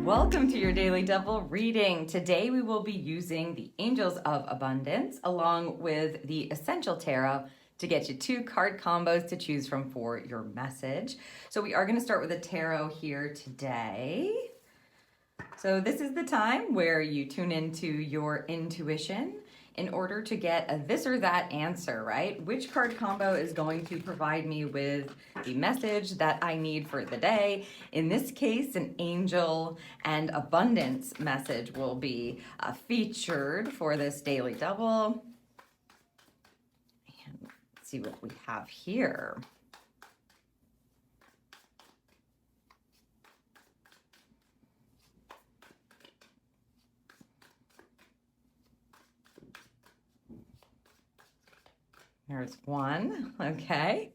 Welcome to your Daily Double reading. Today we will be using the Angels of Abundance along with the Essential Tarot to get you 2 card combos to choose from for your message. So we are going to start with a tarot here today. So this is the time where you tune into your intuition in order to get a this or that answer, right? Which card combo is going to provide me with the message that I need for the day? In this case, an angel and abundance message will be featured for this daily double. And let's see what we have here. There's one, okay.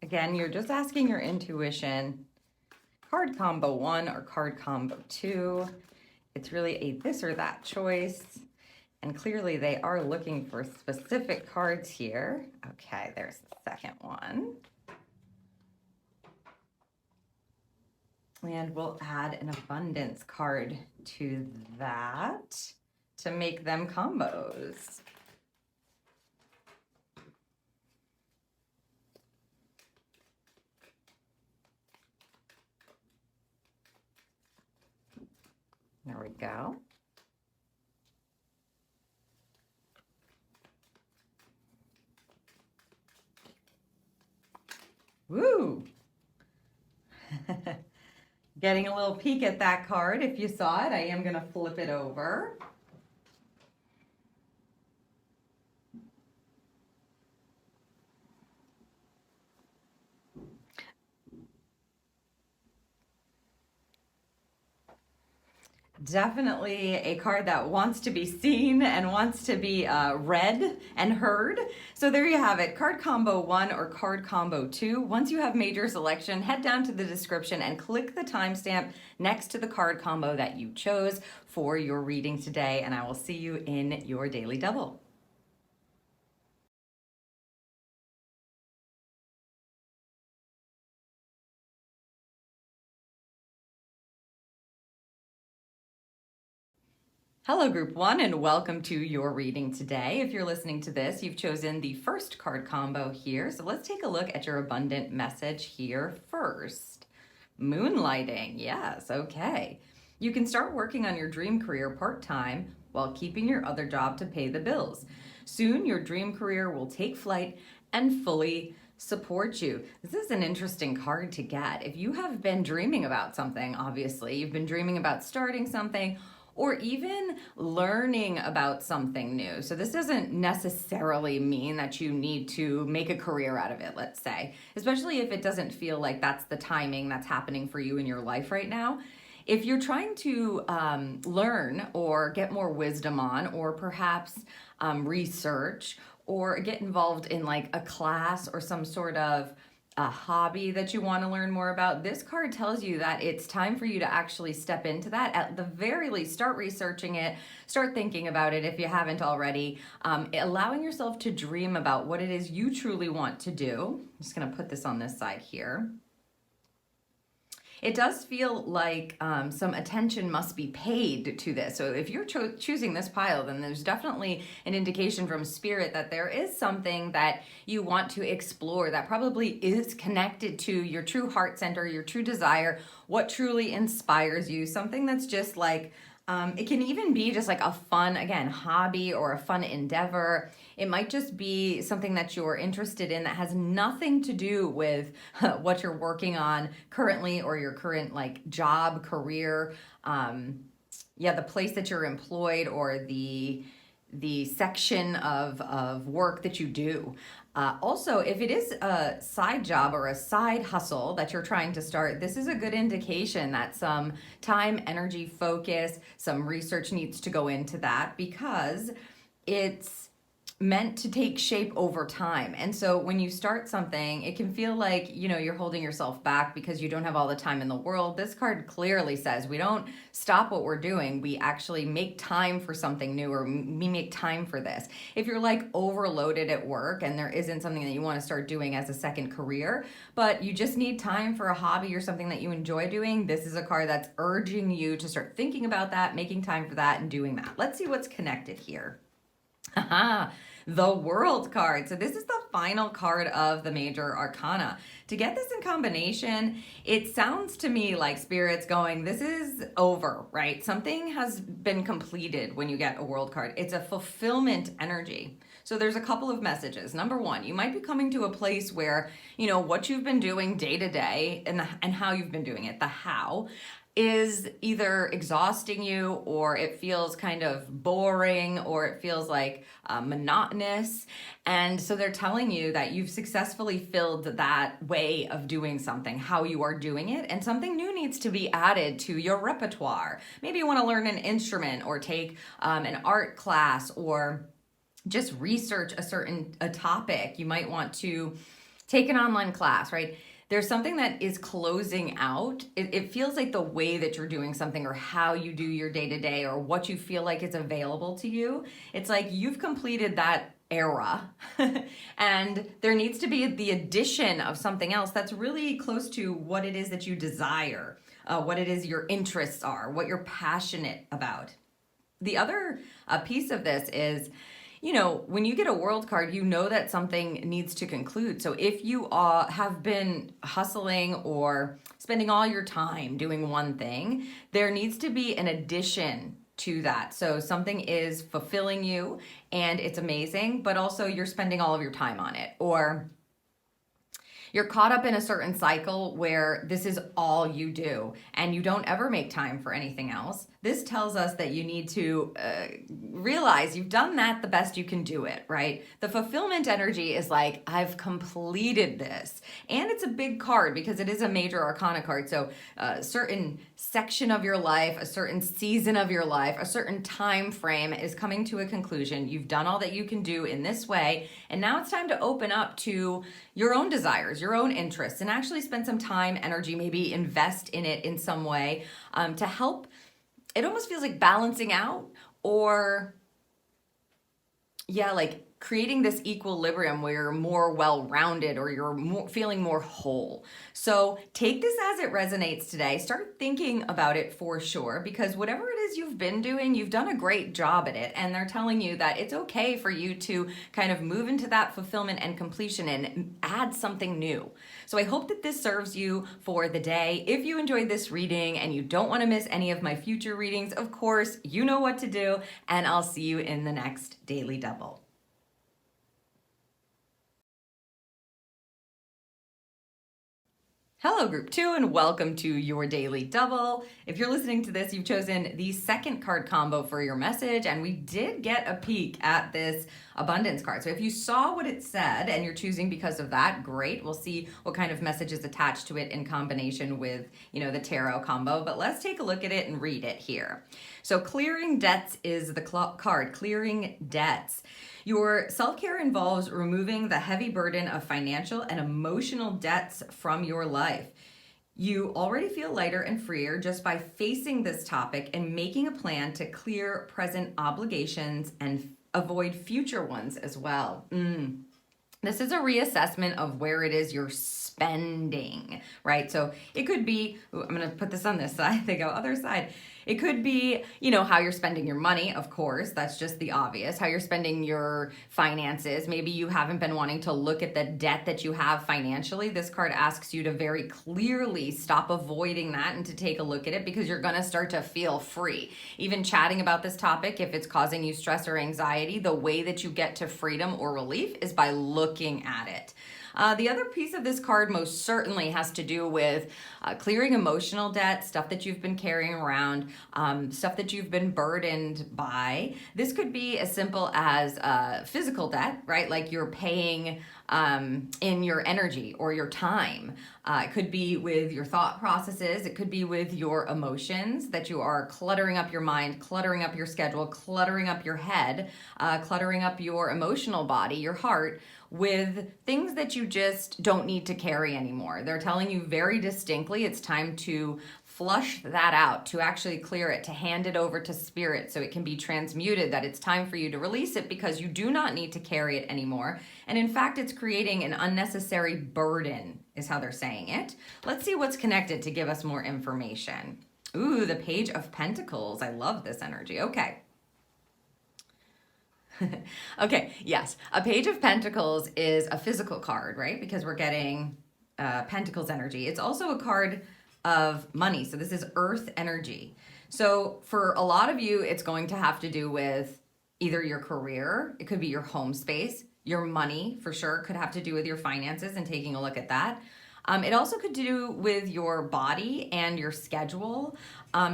Again, you're just asking your intuition, card combo 1 or card combo 2. It's really a this or that choice. And clearly they are looking for specific cards here. Okay, there's the second one. And we'll add an abundance card to that to make them combos. There we go. Woo! Getting a little peek at that card. If you saw it, I am going to flip it over. Definitely a card that wants to be seen and wants to be read and heard. So there you have it, card combo 1 or card combo 2. Once you have made your selection, head down to the description and click the timestamp next to the card combo that you chose for your reading today, and I will see you in your daily double. Hello Group 1 and welcome to your reading today. If you're listening to this, you've chosen the first card combo here. So let's take a look at your abundant message here first. Moonlighting, yes, okay. You can start working on your dream career part-time while keeping your other job to pay the bills. Soon your dream career will take flight and fully support you. This is an interesting card to get. If you have been dreaming about something, obviously, you've been dreaming about starting something, or even learning about something new. So this doesn't necessarily mean that you need to make a career out of it, let's say, especially if it doesn't feel like that's the timing that's happening for you in your life right now. If you're trying to learn or get more wisdom on, or perhaps research or get involved in like a class or some sort of a hobby that you want to learn more about, this card tells you that it's time for you to actually step into that. At the very least, start researching it, start thinking about it if you haven't already, allowing yourself to dream about what it is you truly want to do. I'm just going to put this on this side here. It does feel like some attention must be paid to this. So if you're choosing this pile, then there's definitely an indication from Spirit that there is something that you want to explore that probably is connected to your true heart center, your true desire, what truly inspires you, something that's just like, it can even be just like a fun, again, hobby or a fun endeavor. It might just be something that you're interested in that has nothing to do with what you're working on currently or your current like job, career, the place that you're employed or the section of work that you do. Also, if it is a side job or a side hustle that you're trying to start, this is a good indication that some time, energy, focus, some research needs to go into that, because it's meant to take shape over time. And so when you start something, it can feel like, you're holding yourself back because you don't have all the time in the world. This card clearly says we don't stop what we're doing. We actually make time for something new, or we make time for this. If you're like overloaded at work and there isn't something that you want to start doing as a second career, but you just need time for a hobby or something that you enjoy doing, this is a card that's urging you to start thinking about that, making time for that, and doing that. Let's see what's connected here. Aha, the World card. So this is the final card of the major arcana. To get this in combination, it sounds to me like Spirit's going, this is over, right? Something has been completed when you get a World card. It's a fulfillment energy. So there's a couple of messages. Number one, you might be coming to a place where, what you've been doing day to day and how you've been doing it, the how, is either exhausting you, or it feels kind of boring, or it feels like monotonous. And so they're telling you that you've successfully filled that way of doing something, how you are doing it, and something new needs to be added to your repertoire. Maybe you want to learn an instrument, or take an art class, or just research a topic. You might want to take an online class, right? There's something that is closing out. It feels like the way that you're doing something, or how you do your day-to-day, or what you feel like is available to you. It's like you've completed that era and there needs to be the addition of something else that's really close to what it is that you desire, what it is your interests are, what you're passionate about. The other piece of this is, when you get a World card, that something needs to conclude. So if you have been hustling or spending all your time doing one thing, there needs to be an addition to that. So something is fulfilling you and it's amazing, but also you're spending all of your time on it, or you're caught up in a certain cycle where this is all you do and you don't ever make time for anything else. This tells us that you need to realize you've done that the best you can do it, right? The fulfillment energy is like, I've completed this. And it's a big card because it is a major arcana card. So a certain section of your life, a certain season of your life, a certain time frame is coming to a conclusion. You've done all that you can do in this way. And now it's time to open up to your own desires, your own interests, and actually spend some time, energy, maybe invest in it in some way to help. It almost feels like balancing out, or like creating this equilibrium where you're more well-rounded, or you're feeling more whole. So take this as it resonates today. Start thinking about it for sure, because whatever it is you've been doing, you've done a great job at it. And they're telling you that it's okay for you to kind of move into that fulfillment and completion and add something new. So I hope that this serves you for the day. If you enjoyed this reading and you don't want to miss any of my future readings, of course, you know what to do, and I'll see you in the next Daily Double. Hello, Group 2, and welcome to your Daily Double. If you're listening to this, you've chosen the second card combo for your message, and we did get a peek at this abundance card. So if you saw what it said and you're choosing because of that, great. We'll see what kind of message is attached to it in combination with, the tarot combo, but let's take a look at it and read it here. So clearing debts is the card, clearing debts. Your self-care involves removing the heavy burden of financial and emotional debts from your life. You already feel lighter and freer just by facing this topic and making a plan to clear present obligations and avoid future ones as well. This is a reassessment of where it is you're spending, right? So it could be, I'm going to put this on this side, they go other side. It could be, how you're spending your money, of course, that's just the obvious, how you're spending your finances. Maybe you haven't been wanting to look at the debt that you have financially. This card asks you to very clearly stop avoiding that and to take a look at it, because you're going to start to feel free. Even chatting about this topic, if it's causing you stress or anxiety, the way that you get to freedom or relief is by looking at it. The other piece of this card most certainly has to do with clearing emotional debt, stuff that you've been carrying around, stuff that you've been burdened by. This could be as simple as physical debt, right? Like you're paying in your energy or your time. It could be with your thought processes. It could be with your emotions, that you are cluttering up your mind, cluttering up your schedule, cluttering up your head, cluttering up your emotional body, your heart, with things that you just don't need to carry anymore. They're telling you very distinctly it's time to flush that out, to actually clear it, to hand it over to spirit so it can be transmuted, that it's time for you to release it because you do not need to carry it anymore. And in fact, it's creating an unnecessary burden, is how they're saying it. Let's see what's connected to give us more information. Ooh, the Page of Pentacles. I love this energy. Okay. Okay, yes. A Page of Pentacles is a physical card, right? Because we're getting Pentacles energy. It's also a card of money. So this is earth energy. So for a lot of you, it's going to have to do with either your career, it could be your home space, your money for sure, could have to do with your finances and taking a look at that. It also could do with your body and your schedule.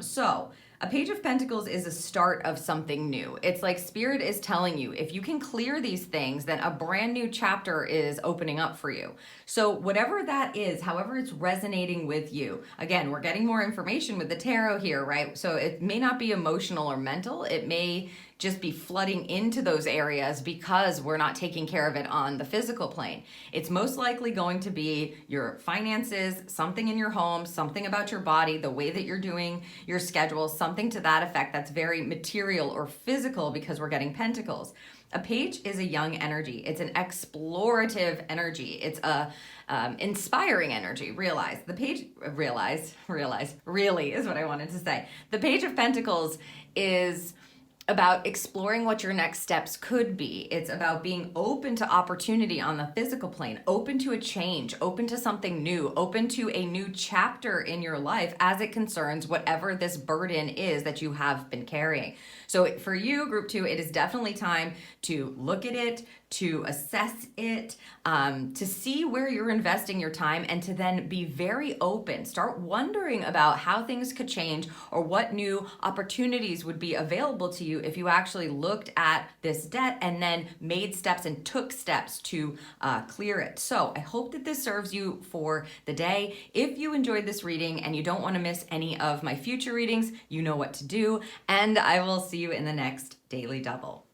So a Page of Pentacles is a start of something new. It's like Spirit is telling you, if you can clear these things, then a brand new chapter is opening up for you. So whatever that is, however it's resonating with you, again, we're getting more information with the tarot here, right? So it may not be emotional or mental. It may just be flooding into those areas because we're not taking care of it on the physical plane. It's most likely going to be your finances, something in your home, something about your body, the way that you're doing your schedule, something to that effect that's very material or physical because we're getting pentacles. A page is a young energy. It's an explorative energy. It's a inspiring energy. Realize really is what I wanted to say. The Page of Pentacles is about exploring what your next steps could be. It's about being open to opportunity on the physical plane, open to a change, open to something new, open to a new chapter in your life as it concerns whatever this burden is that you have been carrying. So for you, group 2, it is definitely time to look at it, to assess it, to see where you're investing your time, and to then be very open. Start wondering about how things could change or what new opportunities would be available to you if you actually looked at this debt and then made steps and took steps to clear it. So I hope that this serves you for the day. If you enjoyed this reading and you don't want to miss any of my future readings, you know what to do, and I will see you in the next Daily Double.